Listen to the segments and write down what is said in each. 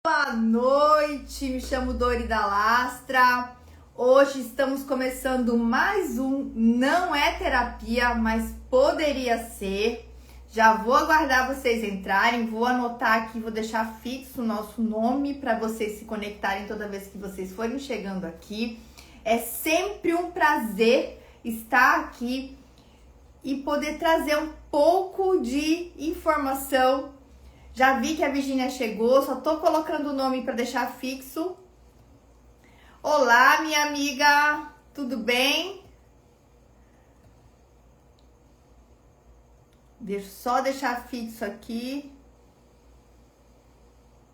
Boa noite, me chamo Dori da Lastra. Hoje estamos começando mais um Não é Terapia, mas poderia ser. Já vou aguardar vocês entrarem, vou anotar aqui, vou deixar fixo o nosso nome para vocês se conectarem toda vez que vocês forem chegando aqui. É sempre um prazer estar aqui e poder trazer um pouco de informação. Já vi que a Virgínia chegou, só tô colocando o nome para deixar fixo. Olá, minha amiga, tudo bem? Deixa só deixar fixo aqui.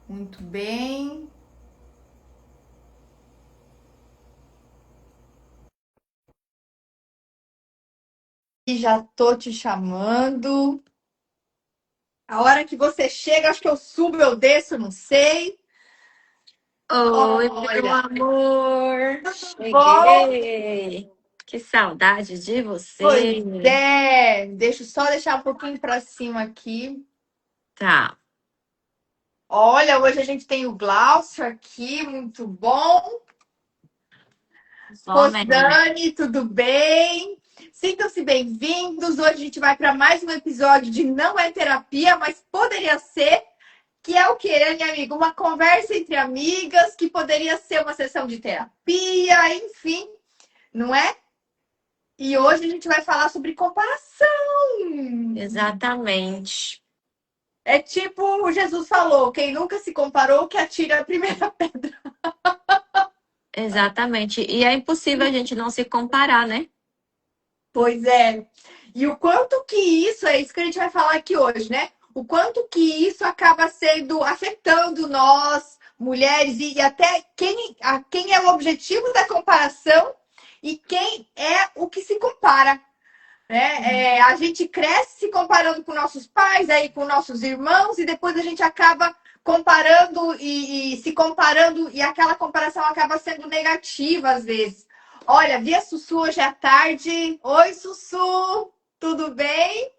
Muito bem. E já tô te chamando. A hora que você chega, acho que eu subo, eu desço, não sei. Oi, meu Olha, amor! bom? Cheguei! Que saudade de Pois você! é, deixa eu só deixar um pouquinho para cima aqui. Tá, Olha, hoje a gente tem o Glaucio aqui, muito bom. só mesmo. Rosane, tudo bem? Sintam-se bem-vindos. Hoje a gente vai para mais um episódio de Não é Terapia, mas poderia ser, que é o que, né, minha amiga? Uma conversa entre amigas, que poderia ser uma sessão de terapia, enfim, não é? E hoje a gente vai falar sobre comparação. Exatamente. É tipo Jesus falou: quem nunca se comparou, que atire a primeira. Exatamente. E é impossível a gente não se comparar, né? Pois é. E o quanto que isso, é isso que a gente vai falar aqui hoje, né? O quanto que isso acaba sendo, afetando nós, mulheres, e até quem é o objetivo da comparação e quem é o que se compara. Né? A gente cresce se comparando com nossos pais, aí com nossos irmãos, e depois a gente acaba comparando e se comparando, e aquela comparação acaba sendo negativa às vezes. Olha, vi a Sussu hoje à tarde. Oi, Sussu, tudo bem?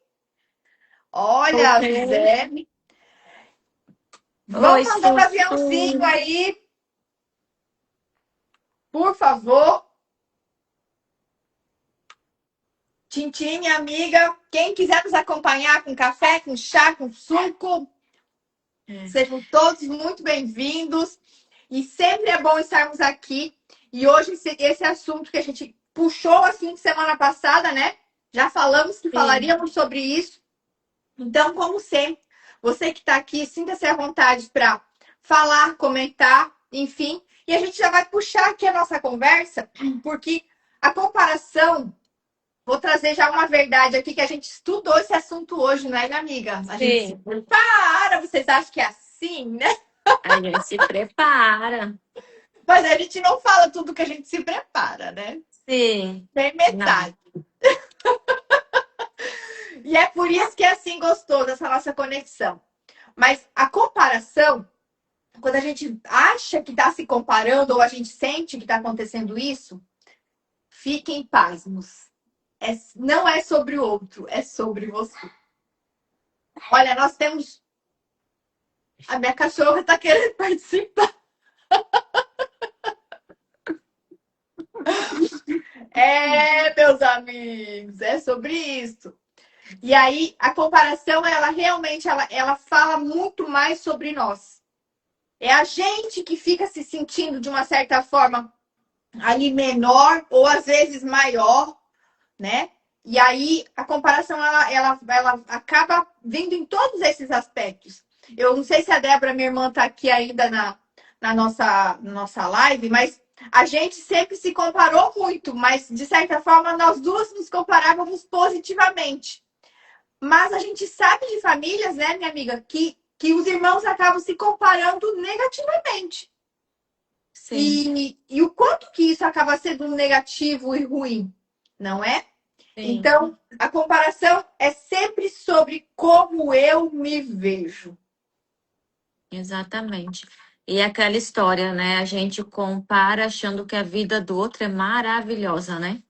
Olha, Ok. José, vão Oi, mandando Sussu! aviãozinho aí, por favor. Tintim, minha amiga, quem quiser nos acompanhar com café, com chá, com suco, sejam todos muito bem-vindos. E sempre é bom estarmos aqui. E hoje, esse assunto que a gente puxou assim semana passada, né? Já falamos que Sim. falaríamos sobre isso. Então, como sempre, você que está aqui, sinta-se à vontade para falar, comentar, enfim. E a gente já vai puxar aqui a nossa conversa, porque a comparação. Vou trazer já uma verdade aqui que a gente estudou esse assunto hoje, não é, minha amiga? A gente se Sim. prepara, vocês acham que é assim, né? A gente se prepara. Mas a gente não fala tudo que a gente se prepara, né? Sim. Nem Não. metade. E é por isso que é assim gostoso essa nossa conexão. Mas a comparação, quando a gente acha que está se comparando ou a gente sente que está acontecendo isso, fiquem pasmos. Não é sobre o outro, é sobre você. Olha, nós temos. A minha cachorra está querendo participar. Meus amigos, é sobre isso. E aí, a comparação, ela realmente ela fala muito mais sobre nós. É a gente que fica se sentindo de uma certa forma ali menor ou às vezes maior, né? E aí a comparação ela acaba vindo em todos esses aspectos. Eu não sei se a Débora, minha irmã, está aqui ainda na nossa live, mas a gente sempre se comparou muito, mas de certa forma nós duas nos comparávamos positivamente. Mas a gente sabe de famílias, né, minha amiga, que os irmãos acabam se comparando negativamente. Sim. E o quanto que isso acaba sendo negativo e ruim, não é? Sim. Então, a comparação é sempre sobre como eu me vejo. Exatamente. E aquela história, né? A gente compara achando que a vida do outro é maravilhosa, né?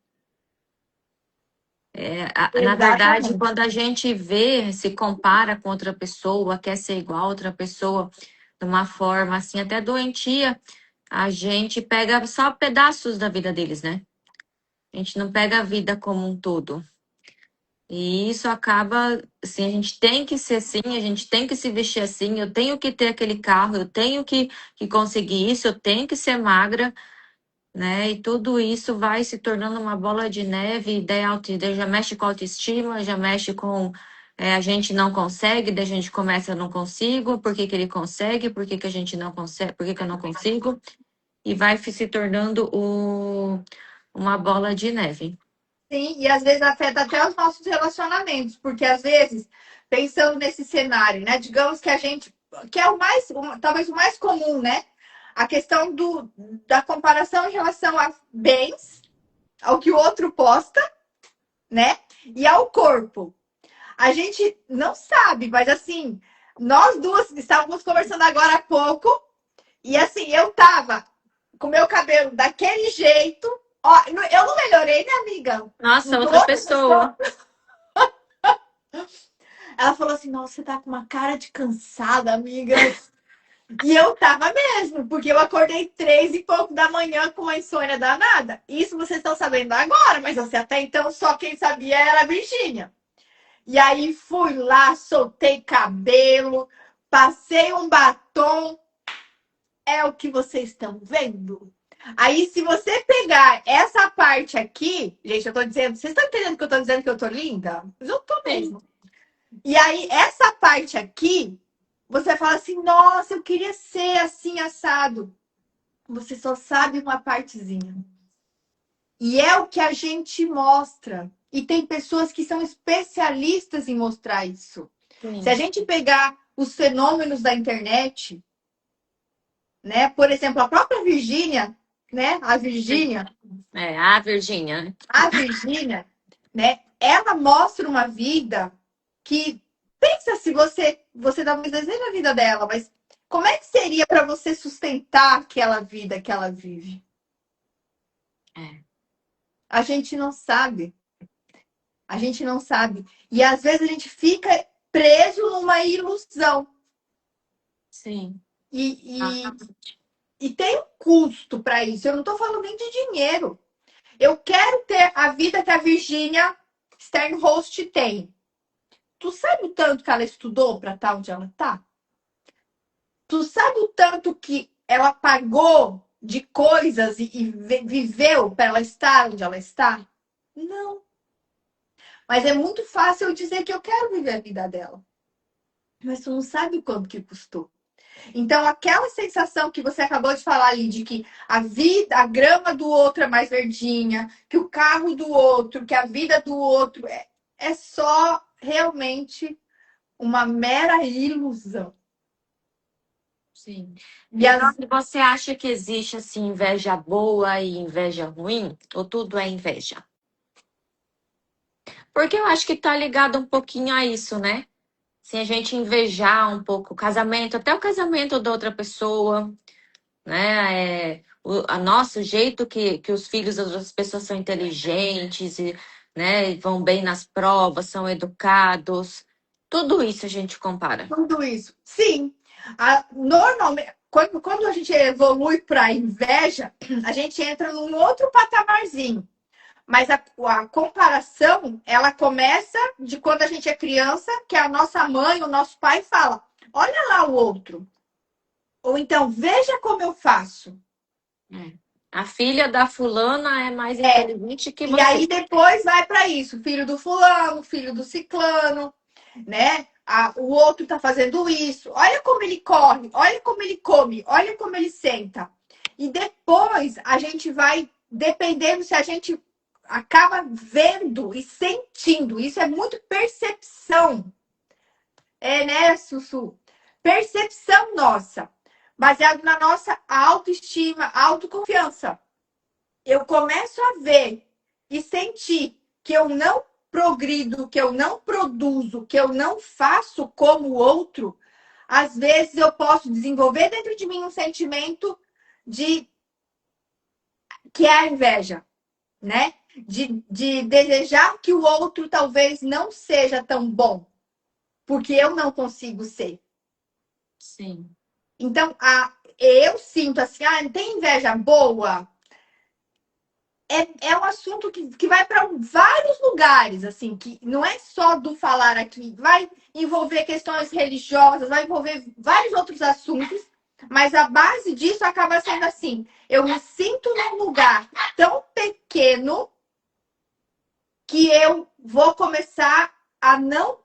Na verdade, Exatamente. quando a gente vê, se compara com outra pessoa, quer ser igual a outra pessoa, de uma forma assim até doentia, a gente pega só pedaços da vida deles, né? A gente não pega a vida como um todo. E isso acaba, assim, a gente tem que ser assim, a gente tem que se vestir assim, eu tenho que ter aquele carro, eu tenho que conseguir isso, eu tenho que ser magra, né? E tudo isso vai se tornando uma bola de neve, daí já mexe com a autoestima, já mexe com a gente não consegue, daí a gente começa, eu não consigo, por que que ele consegue, por que que a gente não consegue, por que que eu não consigo? E vai se tornando uma bola de neve. Sim, e às vezes afeta até os nossos relacionamentos, porque às vezes, pensando nesse cenário, né? Digamos que a gente, que é o mais, talvez o mais comum, né? A questão da comparação em relação a bens, ao que o outro posta, né? E ao corpo. A gente não sabe, mas assim, nós duas estávamos conversando agora há pouco, e assim, eu tava com meu cabelo daquele jeito. Ó, eu não melhorei, né, amiga? Nossa, Não tô outra outra pessoa. pessoa. Ela falou assim: nossa, você tá com uma cara de cansada, amiga. E eu tava mesmo, porque eu acordei 3 e pouco da manhã com uma insônia danada. Isso vocês estão sabendo agora, mas você até então só quem sabia era a Virgínia. E aí fui lá, soltei cabelo, passei um batom. É o que vocês estão vendo? Aí, se você pegar essa parte aqui, gente, eu tô dizendo, vocês estão entendendo que eu tô dizendo que eu tô linda? Mas eu tô Sim. mesmo. E aí, essa parte aqui, você fala assim, nossa, eu queria ser assim, assado. Você só sabe uma partezinha. E é o que a gente mostra. E tem pessoas que são especialistas em mostrar isso. Se a Sim. gente pegar os fenômenos da internet, né? Por exemplo, a própria Virgínia, né? A Virgínia, né? A Virgínia, né? Ela mostra uma vida que pensa se você talvez deseja a vida dela, mas como é que seria para você sustentar aquela vida que ela vive? É, A gente não sabe. A gente não sabe. E às vezes a gente fica preso numa ilusão. sim. E, e, Exatamente. e tem um custo para isso. Eu não estou falando nem de dinheiro. Eu quero ter a vida que a Virginia Sternhost tem. Tu sabe o tanto que ela estudou para estar onde ela está? Tu sabe o tanto que ela pagou de coisas e viveu para ela estar onde ela está? Não. Mas é muito fácil eu dizer que eu quero viver a vida dela. Mas tu não sabe o quanto que custou. Então, aquela sensação que você acabou de falar ali, de que a vida, a grama do outro é mais verdinha, que o carro do outro, que a vida do outro é só realmente uma mera ilusão. Sim. E as, E você acha que existe assim inveja boa e inveja ruim? Ou tudo é inveja? Porque eu acho que tá ligado um pouquinho a isso, né? Se a gente invejar um pouco o casamento, até o casamento da outra pessoa, né? A nosso jeito que os filhos das outras pessoas são inteligentes e, né, e vão bem nas provas, são educados. Tudo isso a gente compara. tudo isso. Sim, normalmente, quando a gente evolui para a inveja, a gente entra num outro patamarzinho. Mas a comparação, ela começa de quando a gente é criança, que a nossa mãe, o nosso pai fala: olha lá o outro. Ou então, veja como eu faço. É. A filha da fulana é mais É, inteligente que e aí você. depois vai para isso: filho do fulano, filho do ciclano, né? O outro tá fazendo isso. Olha como ele corre, olha como ele come, olha como ele senta. E depois a gente vai, dependendo se a gente acaba vendo e sentindo. Isso é muito percepção. É, né, Sussu? Percepção nossa, baseado na nossa autoestima, autoconfiança. Eu começo a ver e sentir que eu não progrido, que eu não produzo, que eu não faço como o outro, às vezes eu posso desenvolver dentro de mim um sentimento de que é a inveja, né? De desejar que o outro talvez não seja tão bom, porque eu não consigo ser. Sim. Então, eu sinto assim, tem inveja boa? É um assunto que vai para vários lugares, assim, que não é só do falar aqui, vai envolver questões religiosas, vai envolver vários outros assuntos, mas a base disso acaba sendo assim: eu me sinto num lugar tão pequeno que eu vou começar a não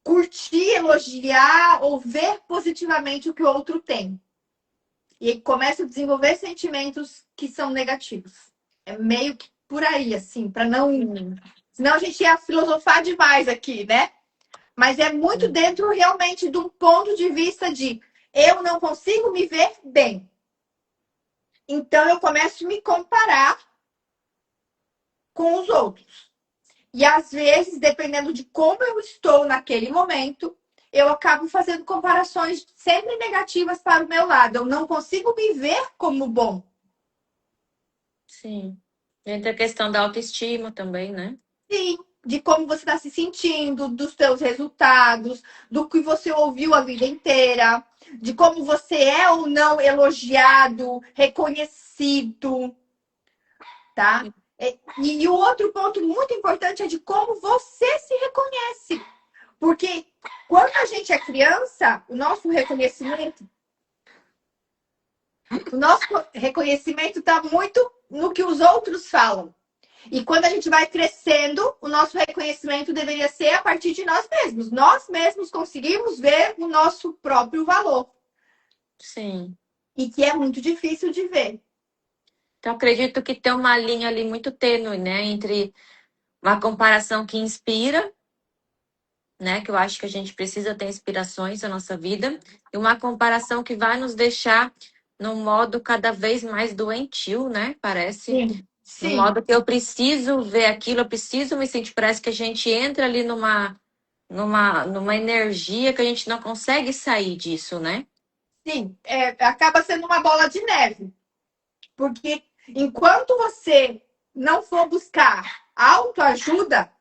curtir, elogiar ou ver positivamente o que o outro tem. E começa a desenvolver sentimentos que são negativos. É meio que por aí, assim, para não. Senão a gente ia filosofar demais aqui, né? Mas é muito dentro realmente do ponto de vista de eu não consigo me ver bem. Então eu começo a me comparar com os outros. E às vezes, dependendo de como eu estou naquele momento, eu acabo fazendo comparações sempre negativas para o meu lado. Eu não consigo me ver como bom. Sim. Entra a questão da autoestima também, né? Sim, de como você está se sentindo, dos seus resultados, do que você ouviu a vida inteira, de como você é ou não elogiado, reconhecido, tá? E o outro ponto muito importante é de como você se reconhece. Porque quando a gente é criança, o nosso reconhecimento está muito no que os outros falam. E quando a gente vai crescendo, o nosso reconhecimento deveria ser a partir de nós mesmos. Nós mesmos conseguimos ver o nosso próprio valor. Sim. E que é muito difícil de ver. Então, acredito que tem uma linha ali muito tênue, né? Entre uma comparação que inspira, né? Que eu acho que a gente precisa ter inspirações na nossa vida, e uma comparação que vai nos deixar num modo cada vez mais doentio, né? Parece. Sim. No Sim. modo que eu preciso ver aquilo, eu preciso me sentir. Parece que a gente entra ali numa energia que a gente não consegue sair disso, né? Sim. Acaba sendo uma bola de neve. Porque enquanto você não for buscar autoajuda,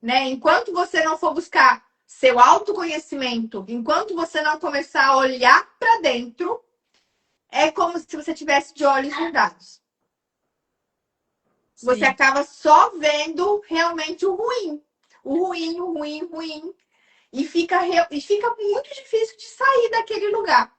né? Enquanto você não for buscar seu autoconhecimento, enquanto você não começar a olhar para dentro, é como se você tivesse de olhos vendados. Você Sim. acaba só vendo realmente o ruim. O ruim, o ruim, o ruim. E fica muito difícil de sair daquele lugar,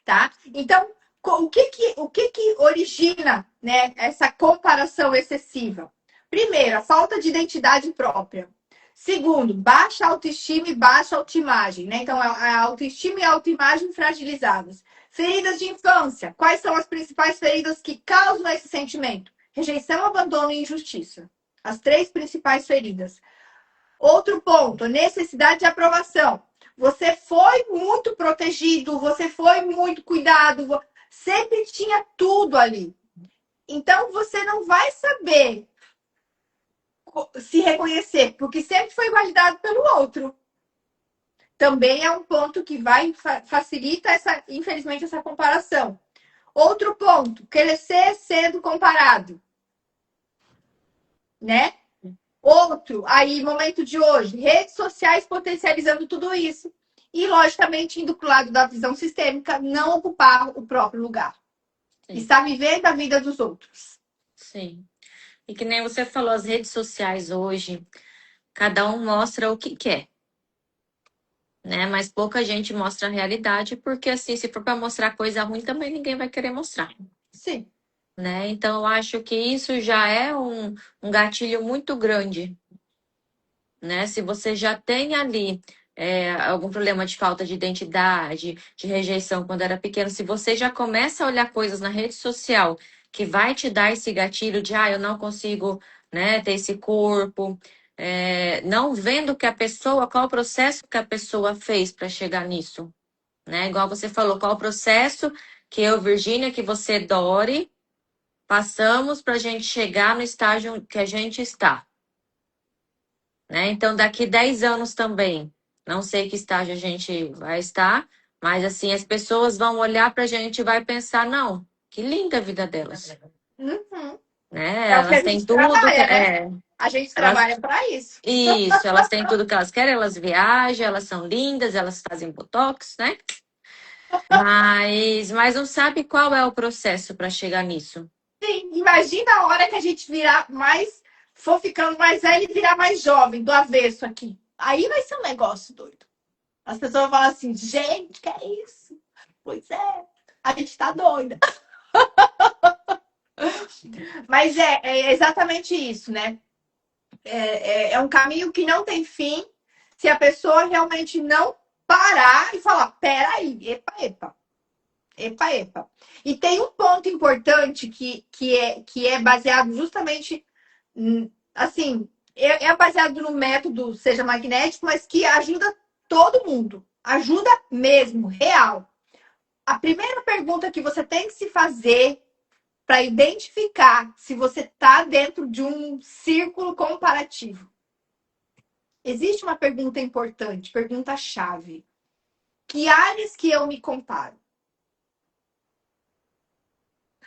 tá? Então, o que origina, né, essa comparação excessiva? Primeiro, a falta de identidade própria. Segundo, baixa autoestima e baixa autoimagem, né? Então, a autoestima e a autoimagem fragilizadas. Feridas de infância. Quais são as principais feridas que causam esse sentimento? Rejeição, abandono e injustiça. As três principais feridas. Outro ponto, necessidade de aprovação. Você foi muito protegido, você foi muito cuidado, sempre tinha tudo ali. Então você não vai saber se reconhecer, porque sempre foi validado pelo outro. Também é um ponto que vai facilita infelizmente, essa comparação. Outro ponto, crescer sendo comparado, né? Outro, aí, momento de hoje, redes sociais potencializando tudo isso. E, logicamente, indo para o lado da visão sistêmica, não ocupar o próprio lugar. Sim. Estar vivendo a vida dos outros. Sim. E que nem você falou, as redes sociais hoje, cada um mostra o que quer, né? Mas pouca gente mostra a realidade, porque assim, se for para mostrar coisa ruim, também ninguém vai querer mostrar. Sim. Né? Então, eu acho que isso já é um gatilho muito grande, né? Se você já tem ali algum problema de falta de identidade, de rejeição quando era pequeno, se você já começa a olhar coisas na rede social que vai te dar esse gatilho de, eu não consigo, né, ter esse corpo, não vendo que a pessoa, qual o processo que a pessoa fez para chegar nisso, né? Igual você falou, qual o processo que eu, Virgínia, que você, Dori, passamos para a gente chegar no estágio que a gente está. Né? Então, daqui 10 anos também, não sei que estágio a gente vai estar, mas assim, as pessoas vão olhar para a gente e vai pensar, não, que linda a vida delas. Uhum. Né? É o que a Elas têm gente tudo, trabalha, né? A gente elas, trabalha para isso. isso, elas têm tudo que elas querem, elas viajam, elas são lindas, elas fazem botox, né? Mas não sabe qual é o processo para chegar nisso. Sim, imagina a hora que a gente virar mais, for ficando mais velho e virar mais jovem, do avesso aqui. Aí vai ser um negócio doido. As pessoas vão falar assim, gente, que é isso? Pois é, a gente tá doida. Mas é exatamente isso, né? É um caminho que não tem fim se a pessoa realmente não parar e falar, peraí, epa, epa. Epa, epa. E tem um ponto importante que é baseado justamente, assim, é baseado no método Seja Magnético, mas que ajuda todo mundo. Ajuda mesmo, real. A primeira pergunta que você tem que se fazer para identificar se você está dentro de um círculo comparativo. Existe uma pergunta importante, pergunta-chave. Que áreas que eu me comparo?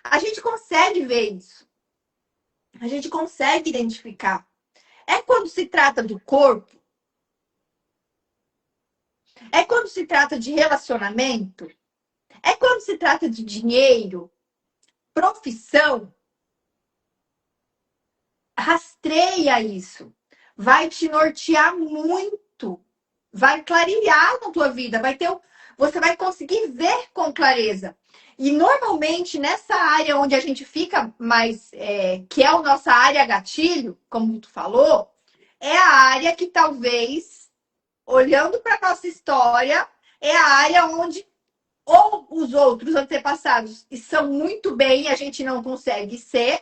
A gente consegue ver isso. A gente consegue identificar. É quando se trata do corpo? É quando se trata de relacionamento? É quando se trata de dinheiro? Profissão? Rastreia isso. Vai te nortear muito. Vai clarear na tua vida. Você vai conseguir ver com clareza. E normalmente nessa área onde a gente fica mais, que é a nossa área gatilho, como tu falou, é a área que talvez olhando para nossa história, é a área onde ou os outros antepassados estão muito bem e a gente não consegue ser,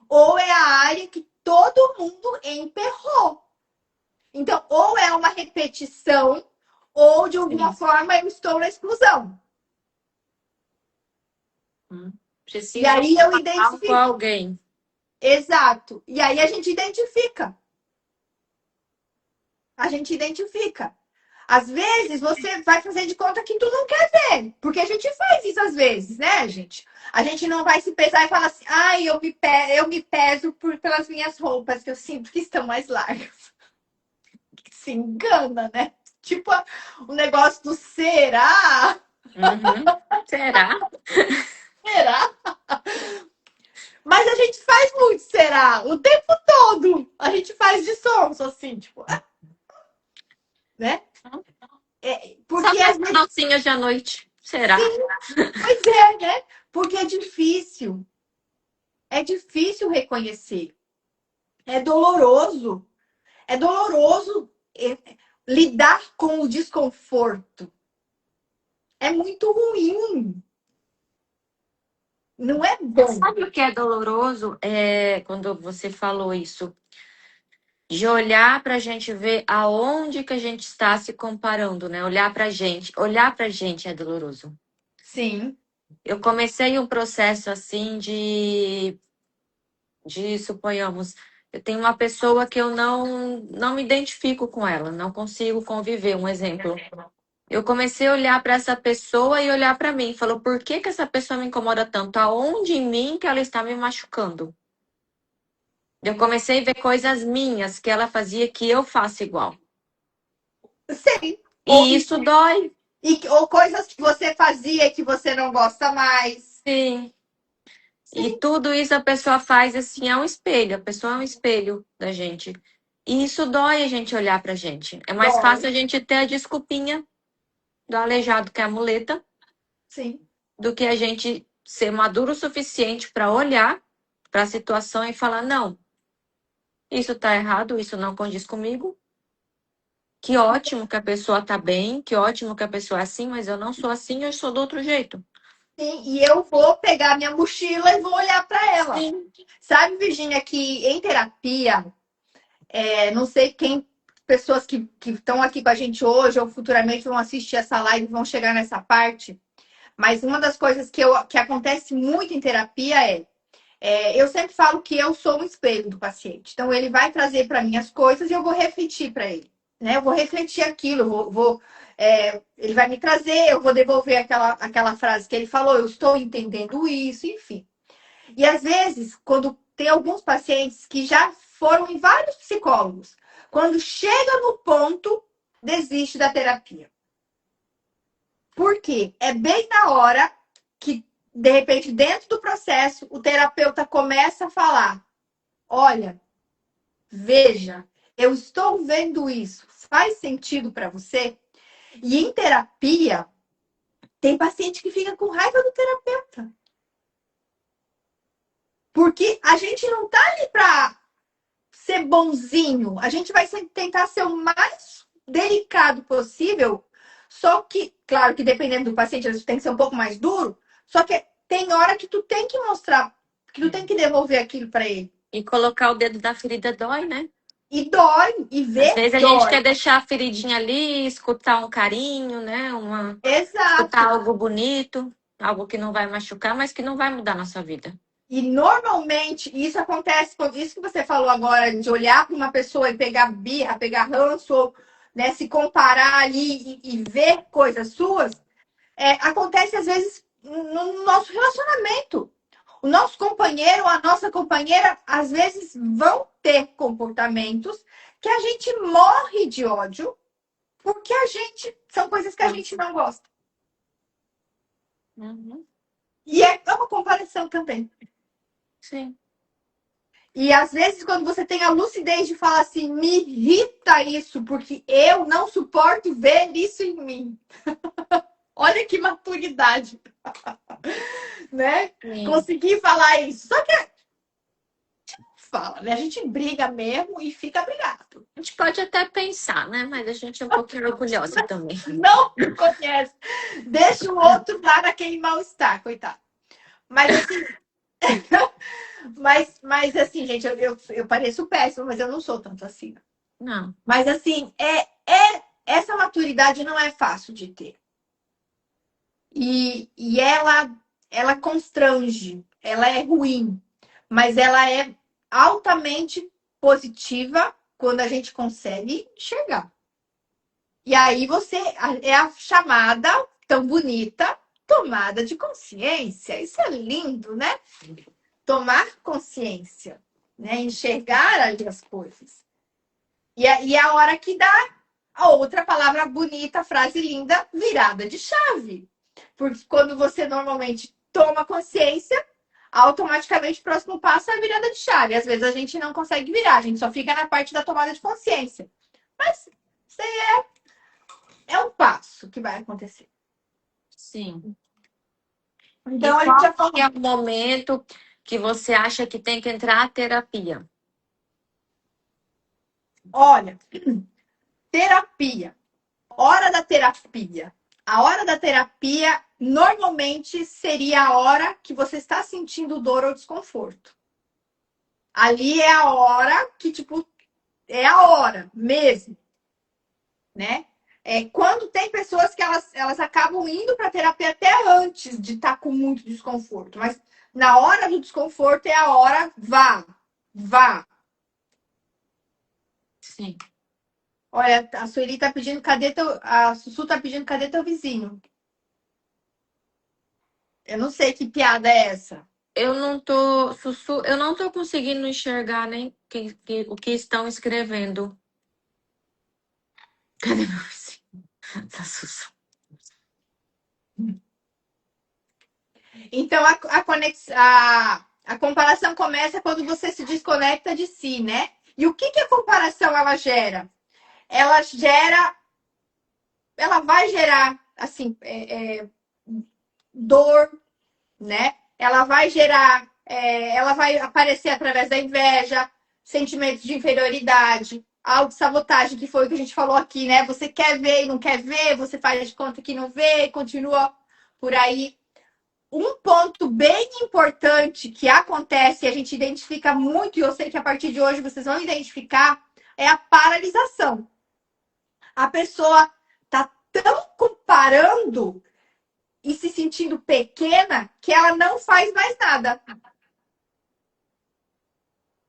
ou é a área que todo mundo emperrou. Então, ou é uma repetição, ou de alguma forma eu estou na exclusão. E Preciso aí eu falar com identifico. alguém. Exato. E aí a gente identifica. A gente identifica. Às vezes você vai fazer de conta que tu não quer ver, porque a gente faz isso às vezes, né, gente? A gente não vai se pesar e falar assim, ai, eu me peso pelas minhas roupas, que eu sinto que estão mais largas. Se engana, né? Tipo o negócio do será? Uhum. Será? Será? Mas a gente faz muito será, o tempo todo. A gente faz de sonso, assim, tipo, né? Só Porque às nas vezes, docinhas de à noite. Será? sim, pois é, né? Porque é difícil. É difícil reconhecer. É doloroso. É doloroso lidar com o desconforto. É muito ruim. Não é bom. Sabe o que é doloroso? É quando você falou isso, de olhar para a gente ver aonde que a gente está se comparando, né? Olhar para gente é doloroso. Sim, Eu comecei um processo assim suponhamos, eu tenho uma pessoa que eu não me identifico com ela, não consigo conviver. Um exemplo. Eu comecei a olhar para essa pessoa e olhar para mim. Falou, por que que essa pessoa me incomoda tanto? Aonde em mim que ela está me machucando? Eu comecei a ver coisas minhas que ela fazia que eu faço igual. sim. E isso dói. Ou coisas que você fazia e que você não gosta mais. Sim. E Sim, tudo isso a pessoa faz assim, é um espelho. A pessoa é um espelho da gente. E isso dói a gente olhar pra gente. É mais dói. fácil a gente ter a desculpinha do aleijado que é a muleta Sim, do que a gente ser maduro o suficiente para olhar para a situação e falar: não, isso tá errado, isso não condiz comigo. Que ótimo que a pessoa tá bem, que ótimo que a pessoa é assim, mas eu não sou assim, eu sou do outro jeito. sim. E eu vou pegar minha mochila e vou olhar para ela. Sim. Sabe, Virginia, que em terapia, não sei quem, pessoas que estão aqui com a gente hoje ou futuramente vão assistir essa live vão chegar nessa parte, mas uma das coisas que acontece muito em terapia eu sempre falo que eu sou um espelho do paciente. Então, ele vai trazer para mim as coisas e eu vou refletir para ele. Né? Eu vou refletir aquilo, ele vai me trazer, eu vou devolver aquela frase que ele falou, eu estou entendendo isso, enfim. E às vezes, quando tem alguns pacientes que já foram em vários psicólogos, quando chega no ponto, desiste da terapia. Por quê? É bem na hora que, de repente, dentro do processo, o terapeuta começa a falar: olha, veja, eu estou vendo isso. Faz sentido para você? E em terapia, tem paciente que fica com raiva do terapeuta. Porque a gente não tá ali para ser bonzinho. A gente vai tentar ser o mais delicado possível. Só que, claro que dependendo do paciente, isso tem que ser um pouco mais duro. Só que tem hora que tu tem que mostrar, que tu tem que devolver aquilo para ele. E colocar o dedo da ferida dói, né? E dói, e ver Às vezes a dói. gente quer deixar a feridinha ali, escutar um carinho, né? Escutar Exato. algo bonito, algo que não vai machucar, mas que não vai mudar a nossa vida. E normalmente isso acontece quando isso que você falou agora, de olhar para uma pessoa e pegar birra, pegar ranço, ou, né, se comparar ali e ver coisas suas, acontece às vezes no nosso relacionamento. O nosso companheiro, a nossa companheira, às vezes vão ter comportamentos que a gente morre de ódio, porque são coisas que a gente não gosta. Uhum. E é uma comparação também. Sim. E às vezes, quando você tem a lucidez de falar assim, me irrita isso, porque eu não suporto ver isso em mim. Olha que maturidade. Né? Sim. Conseguir falar isso. Só que a gente não fala, né? A gente briga mesmo e fica brigado. A gente pode até pensar, né? Mas a gente é um pouquinho orgulhosa também. Não conhece. Deixa o outro lá naquele mal-estar, coitado. Mas assim. mas assim, gente, eu pareço péssimo, mas eu não sou tanto assim. Não. Mas assim, essa maturidade não é fácil de ter. E ela constrange, ela é ruim, mas ela é altamente positiva quando a gente consegue enxergar. E aí é a chamada tão bonita tomada de consciência. Isso é lindo, né? Tomar consciência, né? Enxergar ali as coisas. E é a hora que dá a outra palavra bonita, frase linda, virada de chave. Porque quando você normalmente toma consciência, automaticamente o próximo passo é a virada de chave. Às vezes a gente não consegue virar, a gente só fica na parte da tomada de consciência. Mas isso aí é um passo que vai acontecer. Sim. Então E a gente já qual falou. que é o momento que você acha que tem que entrar a terapia? Olha, terapia. Hora da terapia. A hora da terapia normalmente seria a hora que você está sentindo dor ou desconforto. Ali é a hora que, tipo, é a hora mesmo, né? Quando tem pessoas que elas acabam indo para terapia até antes de estar com muito desconforto, mas na hora do desconforto é a hora, vá. Sim. Olha, a Sueli tá pedindo, a Sussu tá pedindo, cadê teu vizinho? Eu não sei que piada é essa. Eu não tô conseguindo enxergar nem o que estão escrevendo. Cadê meu vizinho? Tá Sussu. Então, a comparação começa quando você se desconecta de si, né? E o que a comparação ela gera? Ela vai gerar, assim, dor, né? Ela vai aparecer através da inveja, sentimentos de inferioridade, autossabotagem, que foi o que a gente falou aqui, né? Você quer ver e não quer ver, você faz de conta que não vê e continua por aí. Um ponto bem importante que acontece e a gente identifica muito, e eu sei que a partir de hoje vocês vão identificar, é a paralisação. A pessoa tá tão comparando e se sentindo pequena que ela não faz mais nada.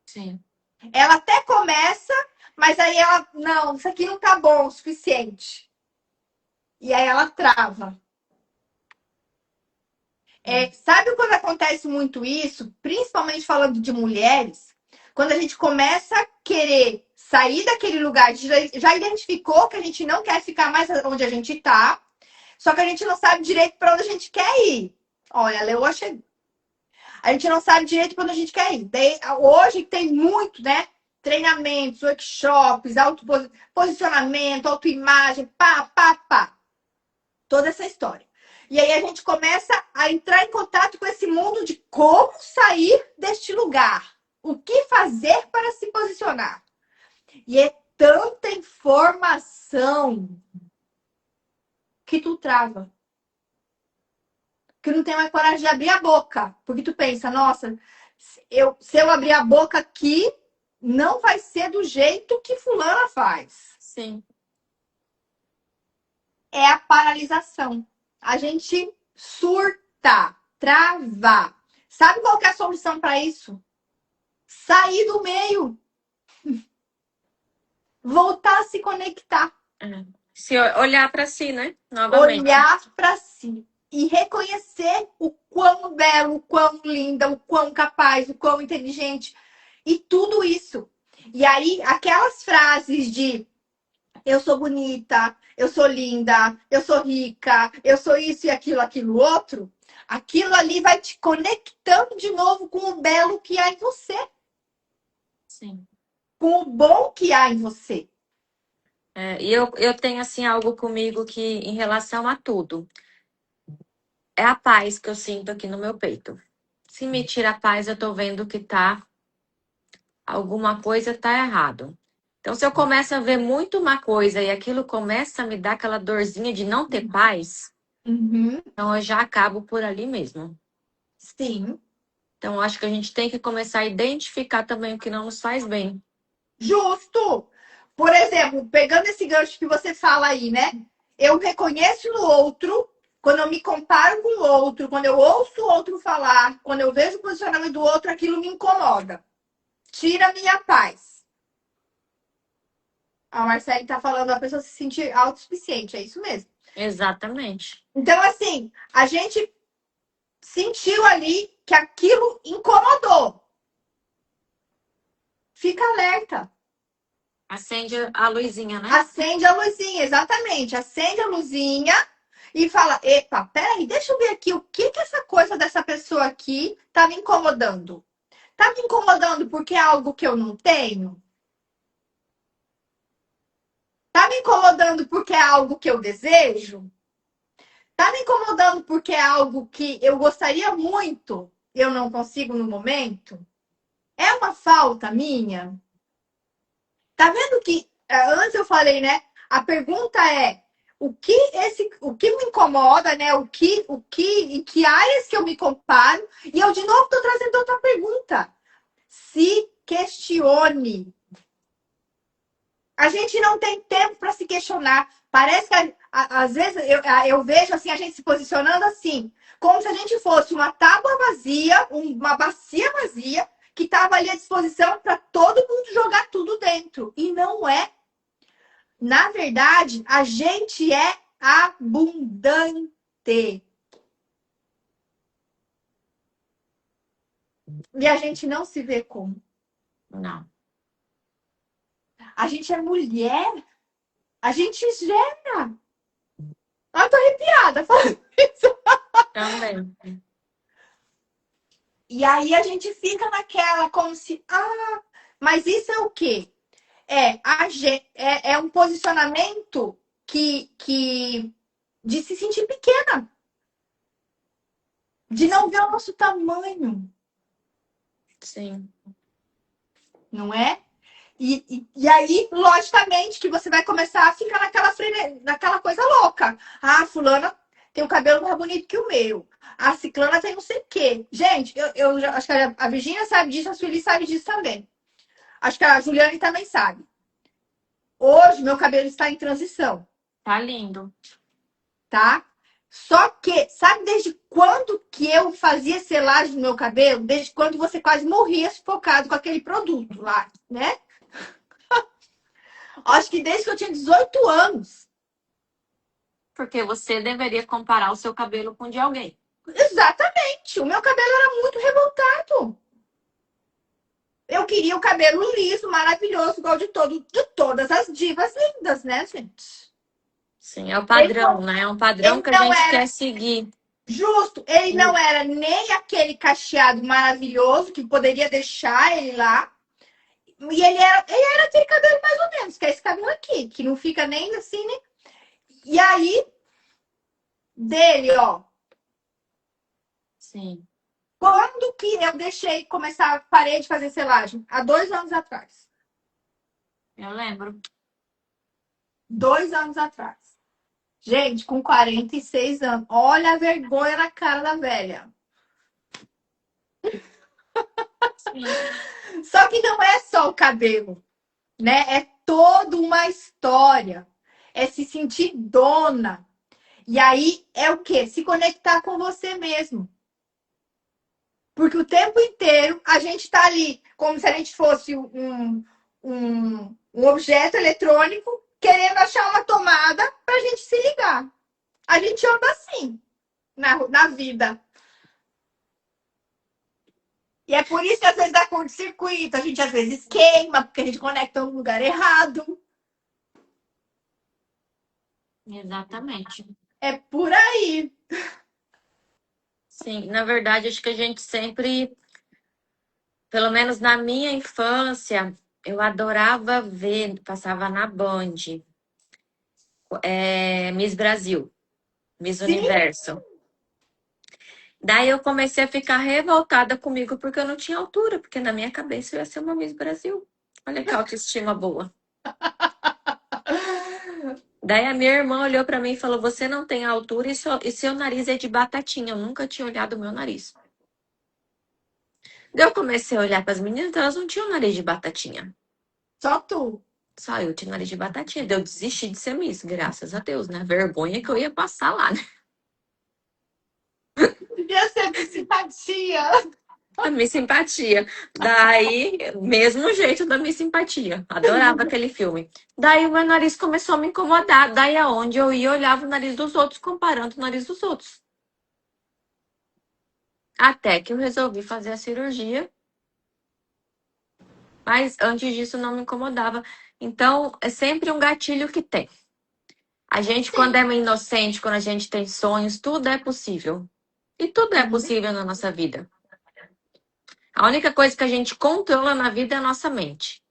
Sim. Ela até começa, mas aí ela, não, isso aqui não tá bom o suficiente. E aí ela trava. Sabe quando acontece muito isso, principalmente falando de mulheres, quando a gente começa a querer sair daquele lugar, já identificou que a gente não quer ficar mais onde a gente está, Só que a gente não sabe direito para onde a gente quer ir. Olha, a Leoa chegou. A gente não sabe direito para onde a gente quer ir. Hoje tem muito, né? Treinamentos, workshops, posicionamento, autoimagem, pá. Toda essa história. E aí a gente começa a entrar em contato com esse mundo de como sair deste lugar. O que fazer para se posicionar. E é tanta informação que tu trava. Que não tem mais coragem de abrir a boca. Porque tu pensa, nossa, se eu abrir a boca aqui, não vai ser do jeito que fulana faz. Sim. É a paralisação. A gente surta, trava. Sabe qual que é a solução para isso? Sair do meio. Voltar a se conectar. Se olhar para si, né? Novamente. Olhar para si. E reconhecer o quão belo, o quão linda, o quão capaz, o quão inteligente. E tudo isso. E aí, aquelas frases de eu sou bonita, eu sou linda, eu sou rica, eu sou isso e aquilo outro, aquilo ali vai te conectando de novo com o belo que há em você. Sim. Com o bom que há em você. E eu tenho, assim, algo comigo que, em relação a tudo, é a paz que eu sinto aqui no meu peito. Se me tira a paz, eu tô vendo que alguma coisa tá errado. Então, se eu começo a ver muito uma coisa e aquilo começa a me dar aquela dorzinha de não ter paz, então eu já acabo por ali mesmo. Sim. Então, eu acho que a gente tem que começar a identificar também o que não nos faz bem. Justo! Por exemplo, pegando esse gancho que você fala aí, né? Eu reconheço no outro, quando eu me comparo com o outro, quando eu ouço o outro falar, quando eu vejo o posicionamento do outro, aquilo me incomoda. Tira a minha paz. A Marcele tá falando a pessoa se sentir autossuficiente, é isso mesmo. Exatamente. Então, assim, a gente sentiu ali que aquilo incomodou. Fica alerta. Acende a luzinha, né? Acende a luzinha, exatamente. Acende a luzinha e fala: epa, peraí, deixa eu ver aqui o que essa coisa dessa pessoa aqui tá me incomodando. Tá me incomodando porque é algo que eu não tenho? Tá me incomodando porque é algo que eu desejo? Tá me incomodando porque é algo que eu gostaria muito, eu não consigo no momento? É uma falta minha? Tá vendo que antes eu falei, né? A pergunta é o que me incomoda, né? Em que áreas que eu me comparo? E eu de novo estou trazendo outra pergunta. Se questione. A gente não tem tempo para se questionar. Parece que às vezes eu vejo assim a gente se posicionando assim, como se a gente fosse uma tábua vazia, uma bacia vazia que estava ali à disposição para todo mundo jogar tudo dentro. E não é. Na verdade, a gente é abundante. E a gente não se vê como. Não. A gente é mulher. A gente gera. Eu tô arrepiada falando isso. Também. E aí a gente fica naquela como se... mas isso é o quê? É um posicionamento de se sentir pequena. De não ver o nosso tamanho. Sim. Não é? E aí, logicamente, que você vai começar a ficar naquela coisa louca. Ah, fulana tem o cabelo mais bonito que o meu. A ciclana tem não sei o quê. Gente, eu acho que a Virgínia sabe disso, a Sueli sabe disso também. Acho que a Juliane também sabe. Hoje, meu cabelo está em transição, Tá lindo. tá? Só que, sabe desde quando que eu fazia selagem no meu cabelo? Desde quando você quase morria sufocado com aquele produto lá, né? Acho que desde que eu tinha 18 anos. Porque você deveria comparar o seu cabelo com o de alguém. Exatamente. O meu cabelo era muito revoltado. Eu queria o cabelo liso, maravilhoso, igual de todas as divas lindas, né, gente? Sim, é o Ele padrão, né? É um padrão ele que a não gente era quer seguir. justo, ele não era nem aquele cacheado maravilhoso que poderia deixar ele lá. E ele era aquele cabelo mais ou menos, que é esse cabelo aqui, que não fica nem assim, né? E aí, dele, ó, Sim, quando que eu deixei começar, parei de fazer selagem? Há 2 anos atrás. eu lembro. 2 anos atrás. Gente, com 46 anos. Olha a vergonha na cara da velha. Sim, Só que não é só o cabelo, né? É toda uma história. É se sentir dona. E aí é o quê? Se conectar com você mesmo. Porque o tempo inteiro a gente está ali, como se a gente fosse um objeto eletrônico, querendo achar uma tomada para a gente se ligar. A gente anda assim na vida. E é por isso que às vezes dá curto-circuito, a gente às vezes queima, porque a gente conecta no lugar errado. exatamente. É por aí. Sim, na verdade, acho que a gente sempre, pelo menos na minha infância, eu adorava ver, passava na Band, Miss Brasil, Miss Sim, Universo. Daí eu comecei a ficar revoltada comigo porque eu não tinha altura, porque na minha cabeça eu ia ser uma Miss Brasil. Olha que autoestima boa. Daí a minha irmã olhou pra mim e falou: Você não tem altura e seu nariz é de batatinha. Eu nunca tinha olhado o meu nariz. Daí eu comecei a olhar para as meninas, elas não tinham nariz de batatinha. só tu. Só eu tinha nariz de batatinha. Daí eu desisti de ser Miss, graças a Deus, né? Vergonha que eu ia passar lá, né? Devia ser de simpatia. A minha simpatia. Daí, mesmo jeito da minha simpatia. Adorava aquele filme. Daí o meu nariz começou a me incomodar. Daí aonde eu ia, eu olhava o nariz dos outros, comparando o nariz dos outros. Até que eu resolvi fazer a cirurgia. Mas antes disso não me incomodava. Então, é sempre um gatilho que tem. A gente, quando Sim. é inocente, quando a gente tem sonhos, tudo é possível. E tudo é Uhum. possível na nossa vida. A única coisa que a gente controla na vida é a nossa mente.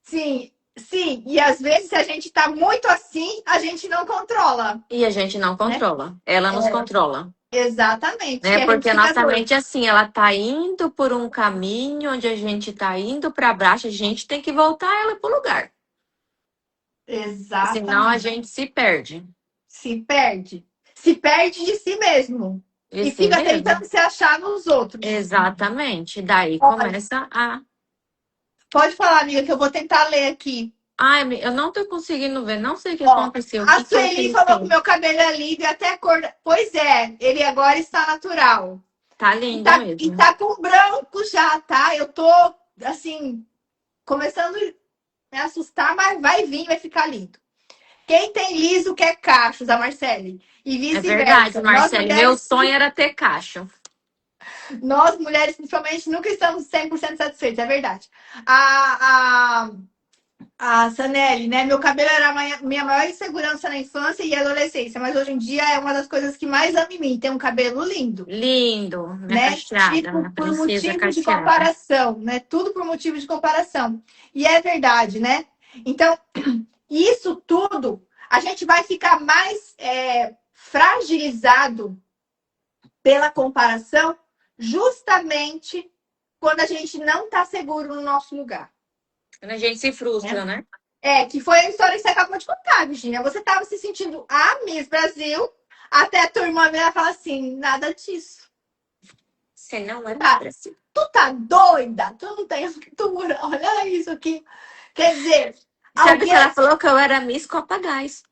Sim, sim. E às vezes, se a gente tá muito assim, a gente não controla, E a gente não né? controla. Ela nos controla. Exatamente. Né? Que a gente Porque a fica nossa doido. mente, assim, ela tá indo por um caminho onde a gente tá indo para baixo, a gente tem que voltar ela pro lugar. Senão a Exatamente. gente se perde. Se perde. Se perde de si mesmo. E E si fica mesmo. tentando se achar nos outros. Exatamente. Daí Olha, começa a. pode falar, amiga, que eu vou tentar ler aqui. Ai, eu não tô conseguindo ver, não sei o que Ó, aconteceu. O a que que eu Sueli falou que o tentei? meu cabelo é lindo e até a cor. Pois é, ele agora está natural. Tá E lindo tá, e mesmo. tá com branco já, tá? Eu tô, assim, começando a me assustar, mas vai vir, vai ficar lindo. Quem tem liso quer cachos, a Marcele. E É verdade, vice-versa. Marcele. Meu sonho era ter cacho. Nós mulheres, principalmente, nunca estamos 100% satisfeitas, é verdade. A, a Sanelli, né? Meu cabelo era a minha maior insegurança na infância e adolescência, mas hoje em dia é uma das coisas que mais amo em mim, ter um cabelo lindo, Lindo, minha né? cacheada, Tipo, minha por princesa motivo de cacheada. comparação, né? Tudo por motivo de comparação. E é verdade, né? Então, isso tudo, a gente vai ficar mais fragilizado pela comparação, justamente quando a gente não está seguro no nosso lugar. Quando a gente se frustra, Né? né? Que foi a história que você acabou de contar, Virginia. Você estava se sentindo a Miss Brasil, até a tua irmã virar e falar assim: nada disso. Você não é Miss Tá, Brasil. tu tá doida? Tu não tem altura. Olha isso aqui. Quer dizer, Sabe que ela alguém. falou que eu era Miss Copa Gás.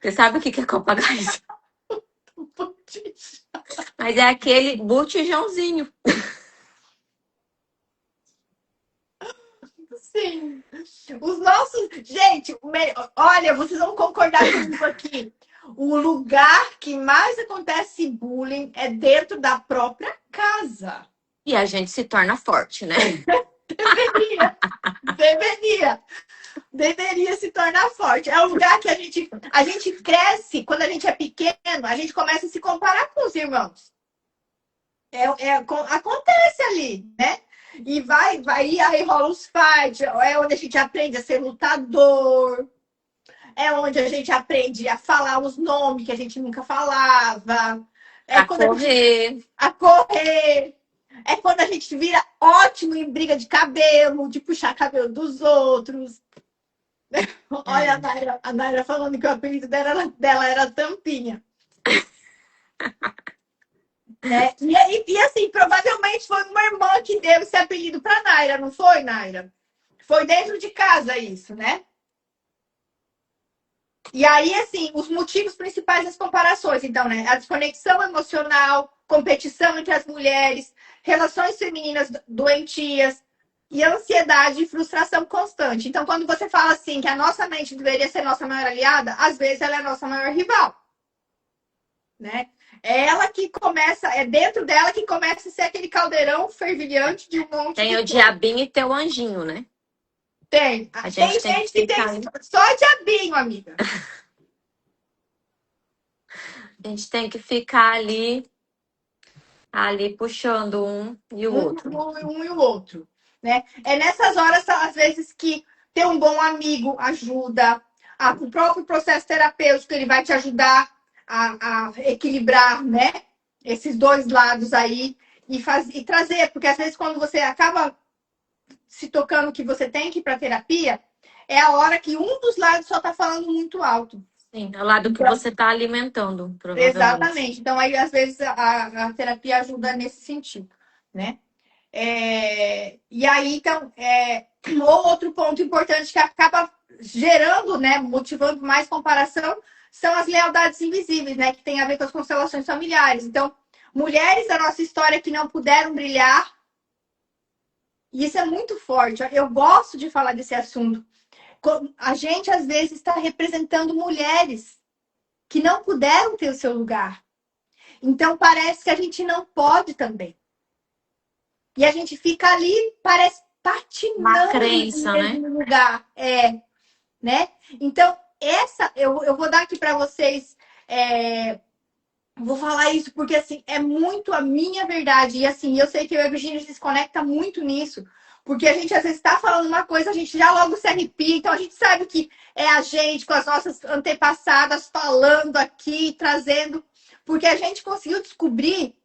Você sabe o que que é Copa Gás? Mas é aquele botijãozinho. Sim. Os nossos. Gente, olha, vocês vão concordar comigo aqui. O lugar que mais acontece bullying é dentro da própria casa. E a gente se torna forte, né? Deveria. Deveria. Deveria se tornar forte. É um lugar que a gente cresce, quando a gente é pequeno, a gente começa a se comparar com os irmãos. Acontece ali, né? E vai, aí rola os fights, é onde a gente aprende a ser lutador, é onde a gente aprende a falar os nomes que a gente nunca falava, é A quando a gente correr. a correr, é quando a gente vira ótimo em briga de cabelo, de puxar cabelo dos outros. Olha a Naira falando que o apelido dela era Tampinha. Né? E assim, provavelmente foi uma irmã que deu esse apelido para Naira, não foi, Naira? Foi dentro de casa isso, né? E aí, assim, os motivos principais das comparações, então, né? A desconexão emocional, competição entre as mulheres, relações femininas doentias e ansiedade e frustração constante. Então, quando você fala assim que a nossa mente deveria ser nossa maior aliada, às vezes ela é a nossa maior rival, né? É ela que começa, é dentro dela que começa a ser aquele caldeirão fervilhante de um monte Tem de o coisa. diabinho e tem o anjinho, né? Tem. A Tem gente tem que gente que tem ficar ali. só diabinho, amiga. A gente tem que ficar ali puxando um e o outro. Um e o outro, né? É nessas horas, às vezes, que ter um bom amigo ajuda. O próprio processo terapêutico ele vai te ajudar a equilibrar, né? Esses dois lados aí e trazer, porque às vezes quando você acaba se tocando que você tem que ir para terapia, é a hora que um dos lados só está falando muito alto. Sim, é o lado que Então, você está alimentando, provavelmente. exatamente. Então, aí, às vezes, a terapia ajuda nesse sentido, né? E aí, então, outro ponto importante que acaba gerando, né, motivando mais comparação, são as lealdades invisíveis, né, que tem a ver com as constelações familiares. Então, mulheres da nossa história que não puderam brilhar, e isso é muito forte. Eu gosto de falar desse assunto. A gente, às vezes, está representando mulheres que não puderam ter o seu lugar. Então, parece que a gente não pode também. E a gente fica ali, parece, Uma patinando no crença, né? mesmo lugar. Né? Então, eu vou dar aqui para vocês. Vou falar isso porque assim é muito a minha verdade. E assim, eu sei que eu e a Virginia se conecta muito nisso. Porque a gente às vezes está falando uma coisa, a gente já logo se arrepia, então a gente sabe que é a gente com as nossas antepassadas falando aqui, trazendo, porque a gente conseguiu descobrir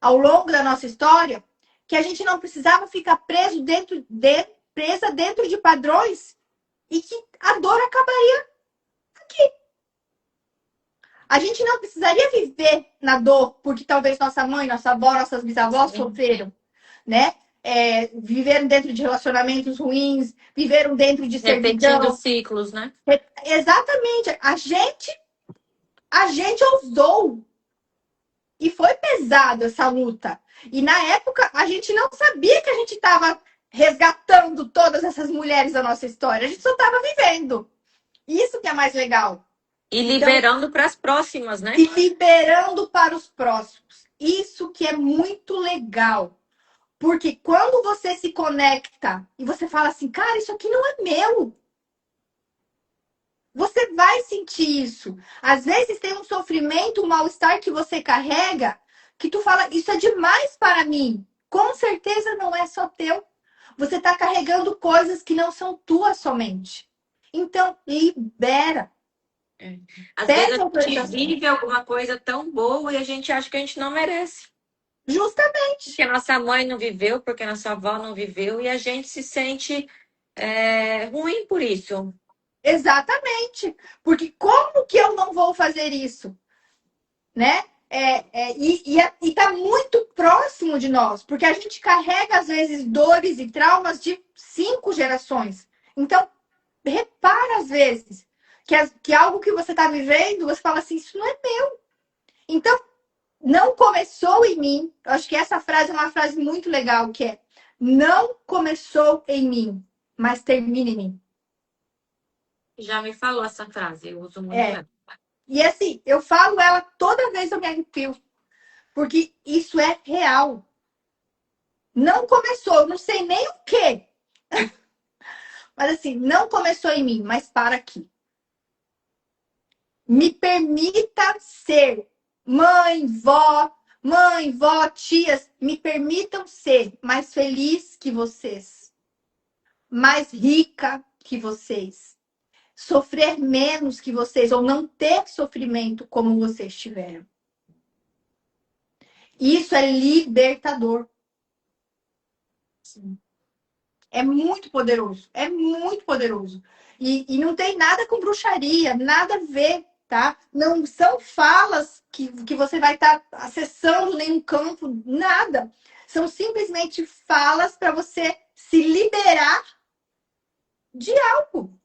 ao longo da nossa história que a gente não precisava ficar presa dentro de padrões e que a dor acabaria aqui. A gente não precisaria viver na dor porque talvez nossa mãe, nossa avó, nossas bisavós sofreram, né? Viveram dentro de relacionamentos ruins, viveram dentro de Repetindo servidão. ciclos, né? Exatamente. A gente ousou. E foi pesado essa luta. E na época a gente não sabia que a gente estava resgatando todas essas mulheres da nossa história. A gente só estava vivendo. Isso que é mais legal. E Então, liberando para as próximas, né? e liberando para os próximos. Isso que é muito legal. Porque quando você se conecta e você fala assim, cara, isso aqui não é meu. Você vai sentir isso. Às vezes tem um sofrimento, um mal-estar que você carrega, que tu fala, isso é demais para mim. Com certeza não é só teu. Você está carregando coisas que não são tuas somente. Então, libera. Às vezes Peça a gente autorização. vive alguma coisa tão boa e a gente acha que a gente não merece. Justamente. Porque a nossa mãe não viveu, porque a nossa avó não viveu, e a gente se sente ruim por isso. Exatamente. Porque como que eu não vou fazer isso? Né? E tá muito próximo de nós, porque a gente carrega, às vezes, dores e traumas de 5 gerações. Então, repara, às vezes, que algo que você está vivendo, você fala assim, isso não é meu. Então, não começou em mim. Eu acho que essa frase é uma frase muito legal, que é, não começou em mim, mas termina em mim. Já me falou essa frase, eu uso muito É. ela. E assim, eu falo ela toda vez eu me arrepio, porque isso é real. Não começou, não sei nem o quê. Mas assim, não começou em mim, mas para aqui. Me permita ser mãe, vó, tias, me permitam ser mais feliz que vocês, mais rica que vocês, sofrer menos que vocês, ou não ter sofrimento como vocês tiveram. Isso é libertador. Sim. É muito poderoso. É muito poderoso. E não tem nada com bruxaria, nada a ver, tá? Não são falas que você vai estar acessando nenhum campo, nada. São simplesmente falas para você se liberar de algo.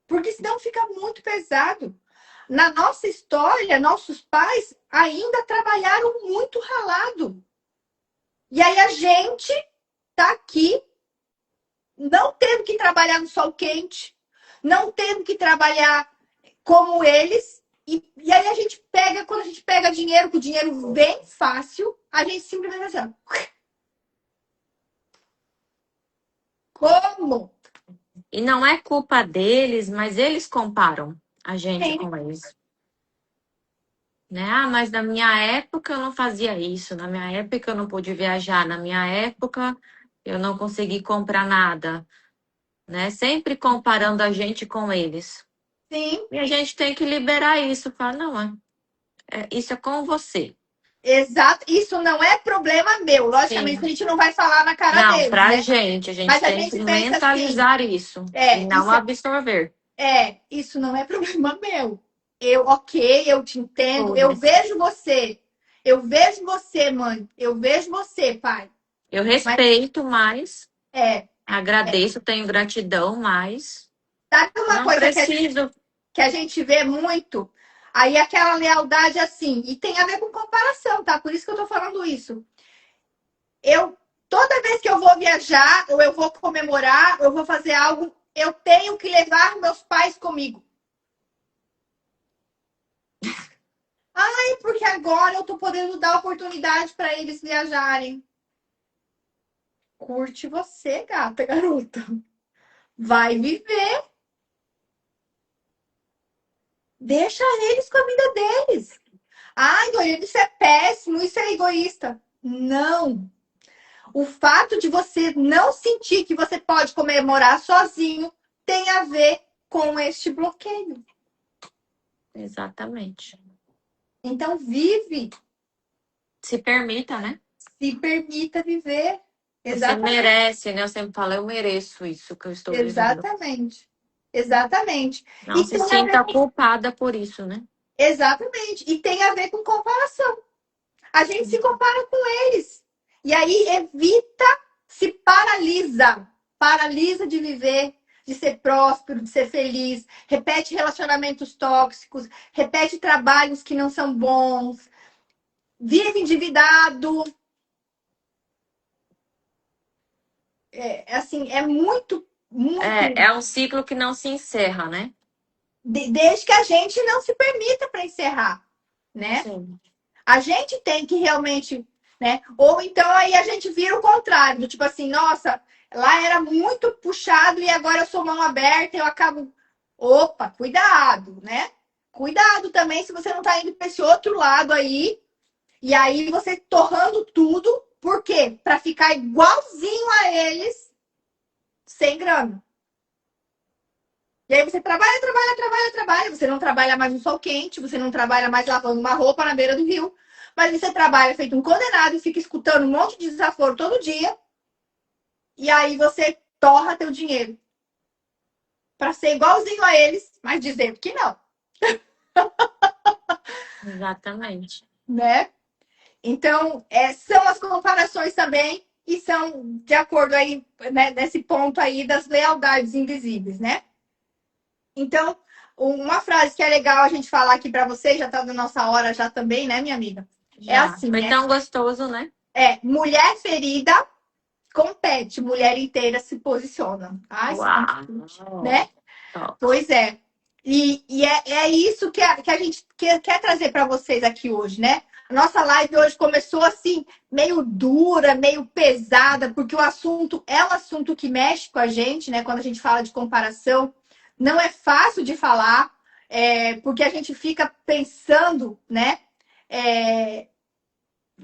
Porque senão fica muito pesado. Na nossa história, nossos pais ainda trabalharam muito ralado. E aí a gente tá aqui não tendo que trabalhar no sol quente, não tendo que trabalhar como eles. E aí a gente pega, quando a gente pega dinheiro, que o dinheiro vem fácil, a gente simplesmente assim, como? E não é culpa deles, mas eles comparam a gente Sim, com eles. Né? Ah, mas na minha época eu não fazia isso, na minha época eu não pude viajar, na minha época eu não consegui comprar nada, né? Sempre comparando a gente com eles. sim, E a gente tem que liberar isso, falar, não, isso é com você. exato. Isso não é problema meu. Logicamente, a Sim. gente não vai falar na cara Não, deles, pra né? gente, a gente Mas a tem que gente pensa assim, mentalizar isso e não absorver. isso não é problema meu. Ok, eu te entendo, eu Foda-se. vejo você. Eu vejo você, mãe. Eu vejo você, pai. Eu Mas respeito, mas é, agradeço, tenho gratidão, mas sabe uma não coisa preciso. que a gente vê muito? Aí aquela lealdade assim, e tem a ver com comparação, tá? Por isso que eu tô falando isso. Toda vez que eu vou viajar, ou eu vou comemorar, ou eu vou fazer algo, eu tenho que levar meus pais comigo. Porque agora eu tô podendo dar oportunidade para eles viajarem. Curte você, gata, garota. Vai viver. Deixa eles com a vida deles. Ai, Doriane, isso é péssimo, isso é egoísta. Não. O fato de você não sentir que você pode comemorar sozinho tem a ver com este bloqueio. Exatamente. Então, vive. Se permita, né? Se permita viver. Você Exatamente. merece, né? Eu sempre falo, eu mereço isso que eu estou vivendo. Exatamente. Exatamente. Não E se tem a ver sinta com... culpada por isso, né? Exatamente. E tem a ver com comparação. A gente se compara com eles. E aí evita, se paralisa. Paralisa de viver, de ser próspero, de ser feliz. Repete relacionamentos tóxicos. Repete trabalhos que não são bons. Vive endividado. Assim, é muito, muito. É um ciclo que não se encerra, né? Desde que a gente não se permita para encerrar, né? Sim. A gente tem que realmente, né? Ou então aí a gente vira o contrário, do tipo assim, nossa, lá era muito puxado e agora eu sou mão aberta, eu acabo. Opa, cuidado, né? Cuidado também se você não tá indo para esse outro lado aí, e aí você torrando tudo, por quê? Para ficar igualzinho a eles, sem grana. E aí você trabalha, você não trabalha mais no sol quente, você não trabalha mais lavando uma roupa na beira do rio, mas você trabalha feito um condenado e fica escutando um monte de desaforo todo dia, e aí você torra teu dinheiro para ser igualzinho a eles, mas dizendo que não, Exatamente. né? Então, são as comparações também e são de acordo aí, né, nesse ponto aí das lealdades invisíveis, né? Então, uma frase que é legal a gente falar aqui para vocês, já tá da nossa hora já também, né, minha amiga? É Já. assim, Foi tão gostoso, né? mulher ferida compete, mulher inteira se posiciona. Ai, Uau! né? Top. Pois é. E é isso que a gente quer trazer para vocês aqui hoje, né? A nossa live hoje começou assim, meio dura, meio pesada, porque o assunto é um assunto que mexe com a gente, né? Quando a gente fala de comparação, não é fácil de falar, porque a gente fica pensando, né? É,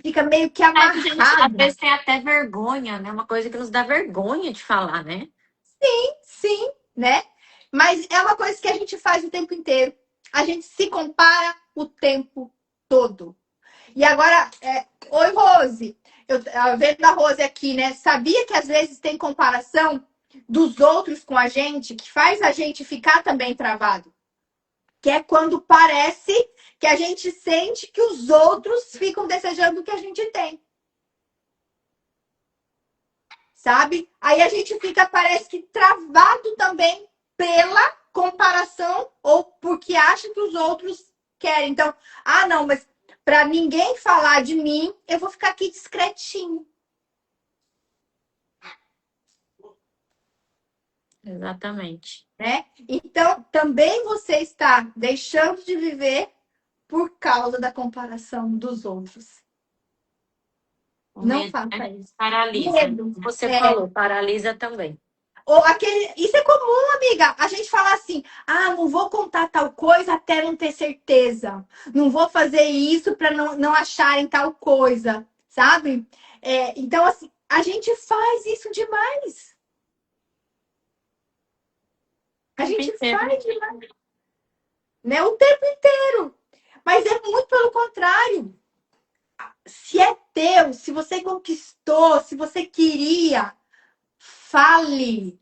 fica meio que A gente, às amarrado. vezes, tem até vergonha, né? Uma coisa que nos dá vergonha de falar, né? Sim, né? Mas é uma coisa que a gente faz o tempo inteiro. A gente se compara o tempo todo. E agora, oi, Rose. Vendo a Rose aqui, né? Sabia que às vezes tem comparação dos outros com a gente, que faz a gente ficar também travado. Que é quando parece que a gente sente que os outros ficam desejando o que a gente tem. Sabe? Aí a gente fica, parece que travado também pela comparação ou porque acha que os outros querem. Então, não, mas para ninguém falar de mim, eu vou ficar aqui discretinho, Exatamente. né? Então, também você está deixando de viver por causa da comparação dos outros. O Não medo, faça né? isso. Paralisa. Medo. Você falou, paralisa também. Ou aquele, isso é comum, amiga. A gente fala assim: não vou contar tal coisa até não ter certeza. Não vou fazer isso para não acharem tal coisa, sabe? Então, assim, a gente faz isso demais. A gente faz demais, né? O tempo inteiro. Mas é muito pelo contrário. Se é teu, se você conquistou, se você queria, fale,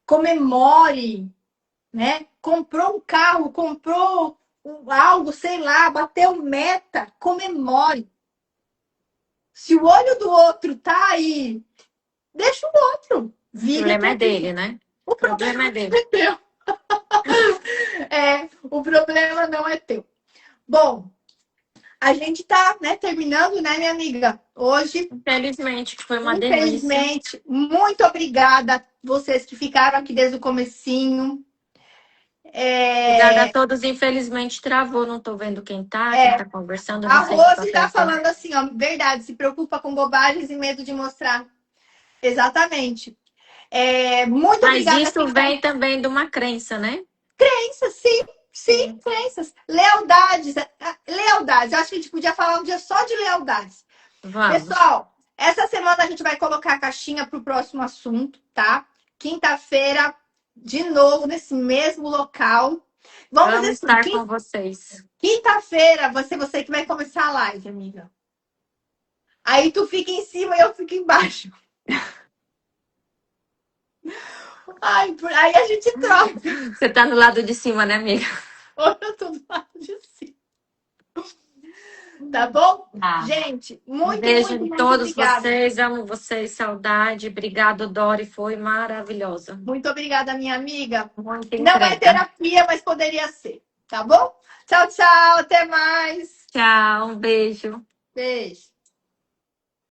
comemore, né? Comprou um carro, comprou algo, sei lá, bateu meta, comemore. Se o olho do outro tá aí, deixa o outro. O Vive a problema tua é dele, vida. né? O O problema problema é dele. não é teu. O problema não é teu. Bom, a gente tá, né, terminando, né, minha amiga? Hoje, Infelizmente, que foi uma delícia. infelizmente, muito obrigada a vocês que ficaram aqui desde o comecinho. Obrigada a É, todos. Infelizmente, travou. Não tô vendo quem tá conversando. Eu A não sei o que Rose tá aconteceu. falando assim, ó, verdade, se preocupa com bobagens e medo de mostrar. Exatamente. Muito Mas obrigada a isso quem tá. vem também de uma crença, né? Crenças, sim, crenças. Lealdades, lealdades. Eu acho que a gente podia falar um dia só de lealdades. Vamos. Pessoal, essa semana a gente vai colocar a caixinha para o próximo assunto, tá? Quinta-feira, de novo, nesse mesmo local. Vamos Amo fazer assim, estar com vocês. quinta-feira, você que vai começar a live, amiga. Aí tu fica em cima e eu fico embaixo. Aí a gente troca. Você tá no lado de cima, né, amiga? Ou eu tô do lado de cima. Tá bom? Tá. Gente, Um muito, beijo muito, em muito todos obrigada. vocês. Amo vocês. Saudade. Obrigado, Dori. Foi maravilhosa. Muito obrigada, minha amiga. Muita Não é entrega. terapia, mas poderia ser. Tá bom? Tchau, tchau. Até mais. Tchau. Um beijo. Beijo.